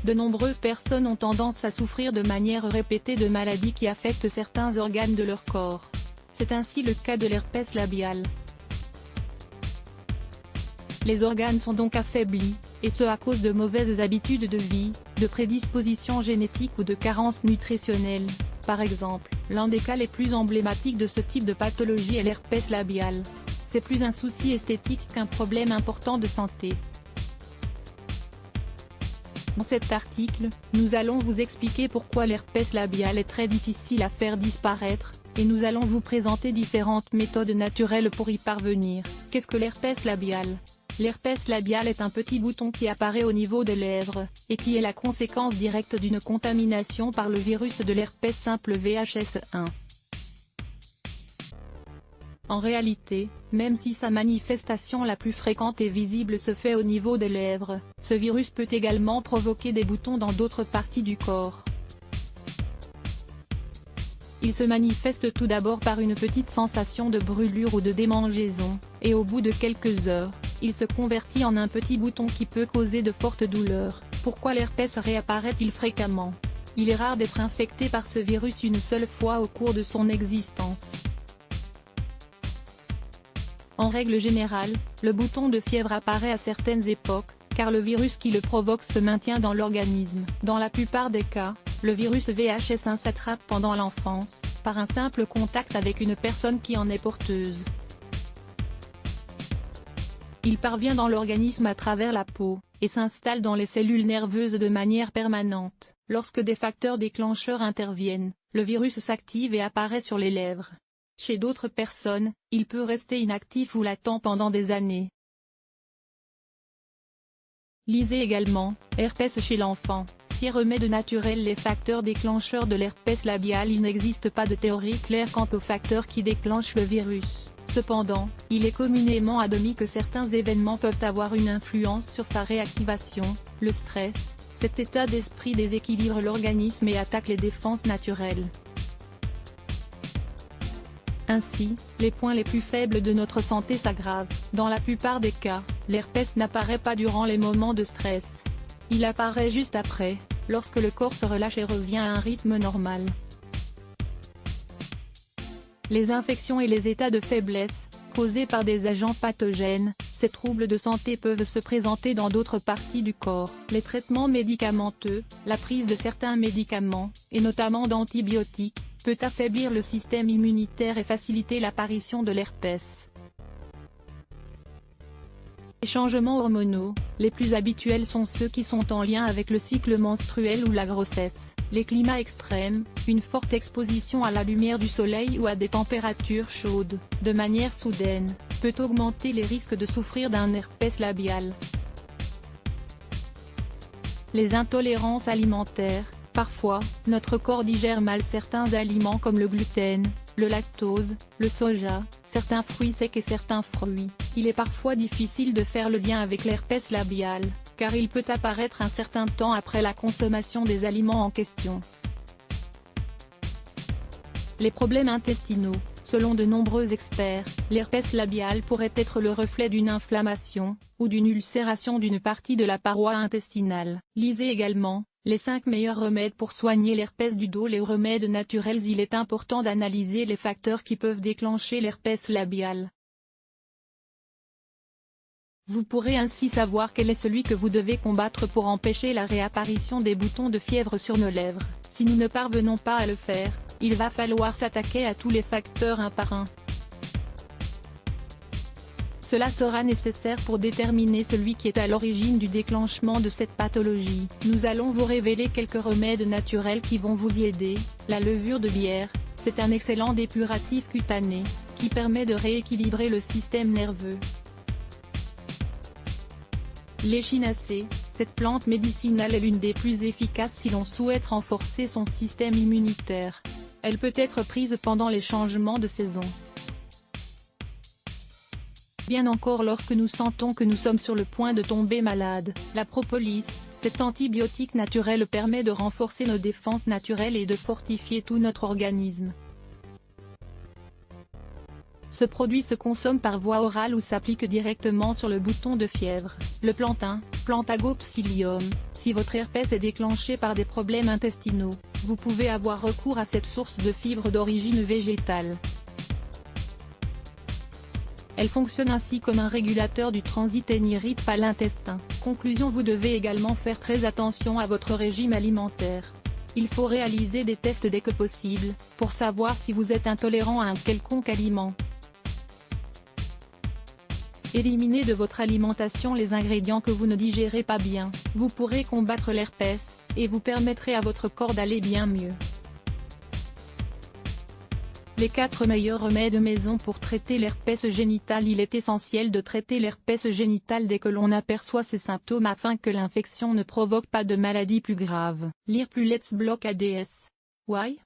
De nombreuses personnes ont tendance à souffrir de manière répétée de maladies qui affectent certains organes de leur corps. C'est ainsi le cas de l'herpès labial. Les organes sont donc affaiblis, et ce à cause de mauvaises habitudes de vie, de prédispositions génétiques ou de carences nutritionnelles. Par exemple, l'un des cas les plus emblématiques de ce type de pathologie est l'herpès labial. C'est plus un souci esthétique qu'un problème important de santé. Dans cet article, nous allons vous expliquer pourquoi l'herpès labial est très difficile à faire disparaître, et nous allons vous présenter différentes méthodes naturelles pour y parvenir. Qu'est-ce que l'herpès labial ? L'herpès labial est un petit bouton qui apparaît au niveau des lèvres, et qui est la conséquence directe d'une contamination par le virus de l'herpès simple VHS1. En réalité, même si sa manifestation la plus fréquente et visible se fait au niveau des lèvres, ce virus peut également provoquer des boutons dans d'autres parties du corps. Il se manifeste tout d'abord par une petite sensation de brûlure ou de démangeaison, et au bout de quelques heures, il se convertit en un petit bouton qui peut causer de fortes douleurs. Pourquoi l'herpès réapparaît-il fréquemment ? Il est rare d'être infecté par ce virus une seule fois au cours de son existence. En règle générale, le bouton de fièvre apparaît à certaines époques, car le virus qui le provoque se maintient dans l'organisme. Dans la plupart des cas, le virus VHS1 s'attrape pendant l'enfance, par un simple contact avec une personne qui en est porteuse. Il parvient dans l'organisme à travers la peau, et s'installe dans les cellules nerveuses de manière permanente. Lorsque des facteurs déclencheurs interviennent, le virus s'active et apparaît sur les lèvres. Chez d'autres personnes, il peut rester inactif ou latent pendant des années. Lisez également, herpès chez l'enfant. Si remède naturel les facteurs déclencheurs de l'herpès labial. Il n'existe pas de théorie claire quant aux facteurs qui déclenchent le virus. Cependant, il est communément admis que certains événements peuvent avoir une influence sur sa réactivation. Le stress, cet état d'esprit déséquilibre l'organisme et attaque les défenses naturelles. Ainsi, les points les plus faibles de notre santé s'aggravent. Dans la plupart des cas, l'herpès n'apparaît pas durant les moments de stress. Il apparaît juste après, lorsque le corps se relâche et revient à un rythme normal. Les infections et les états de faiblesse, causés par des agents pathogènes, ces troubles de santé peuvent se présenter dans d'autres parties du corps. Les traitements médicamenteux, la prise de certains médicaments, et notamment d'antibiotiques, peut affaiblir le système immunitaire et faciliter l'apparition de l'herpès. Les changements hormonaux, les plus habituels sont ceux qui sont en lien avec le cycle menstruel ou la grossesse. Les climats extrêmes, une forte exposition à la lumière du soleil ou à des températures chaudes, de manière soudaine, peut augmenter les risques de souffrir d'un herpès labial. Les intolérances alimentaires. Parfois, notre corps digère mal certains aliments comme le gluten, le lactose, le soja, certains fruits secs et certains fruits. Il est parfois difficile de faire le lien avec l'herpès labial, car il peut apparaître un certain temps après la consommation des aliments en question. Les problèmes intestinaux. Selon de nombreux experts, l'herpès labial pourrait être le reflet d'une inflammation, ou d'une ulcération d'une partie de la paroi intestinale. Lisez également, les 5 meilleurs remèdes pour soigner l'herpès du dos. Les remèdes naturels. Il est important d'analyser les facteurs qui peuvent déclencher l'herpès labial. Vous pourrez ainsi savoir quel est celui que vous devez combattre pour empêcher la réapparition des boutons de fièvre sur nos lèvres. Si nous ne parvenons pas à le faire, il va falloir s'attaquer à tous les facteurs un par un. Cela sera nécessaire pour déterminer celui qui est à l'origine du déclenchement de cette pathologie. Nous allons vous révéler quelques remèdes naturels qui vont vous y aider. La levure de bière, c'est un excellent dépuratif cutané, qui permet de rééquilibrer le système nerveux. L'échinacée, cette plante médicinale est l'une des plus efficaces si l'on souhaite renforcer son système immunitaire. Elle peut être prise pendant les changements de saison. Bien encore lorsque nous sentons que nous sommes sur le point de tomber malade. La propolis, cet antibiotique naturel permet de renforcer nos défenses naturelles et de fortifier tout notre organisme. Ce produit se consomme par voie orale ou s'applique directement sur le bouton de fièvre. Le plantain, Plantago psyllium. Si votre herpès est déclenché par des problèmes intestinaux, vous pouvez avoir recours à cette source de fibres d'origine végétale. Elle fonctionne ainsi comme un régulateur du transit et n'irrite pas l'intestin. Conclusion: vous devez également faire très attention à votre régime alimentaire. Il faut réaliser des tests dès que possible, pour savoir si vous êtes intolérant à un quelconque aliment. Éliminez de votre alimentation les ingrédients que vous ne digérez pas bien, vous pourrez combattre l'herpès, et vous permettrez à votre corps d'aller bien mieux. Les 4 meilleurs remèdes maison pour traiter l'herpès génital. Il est essentiel de traiter l'herpès génital dès que l'on aperçoit ces symptômes afin que l'infection ne provoque pas de maladie plus grave. Lire plus Let's Block ADS. Why?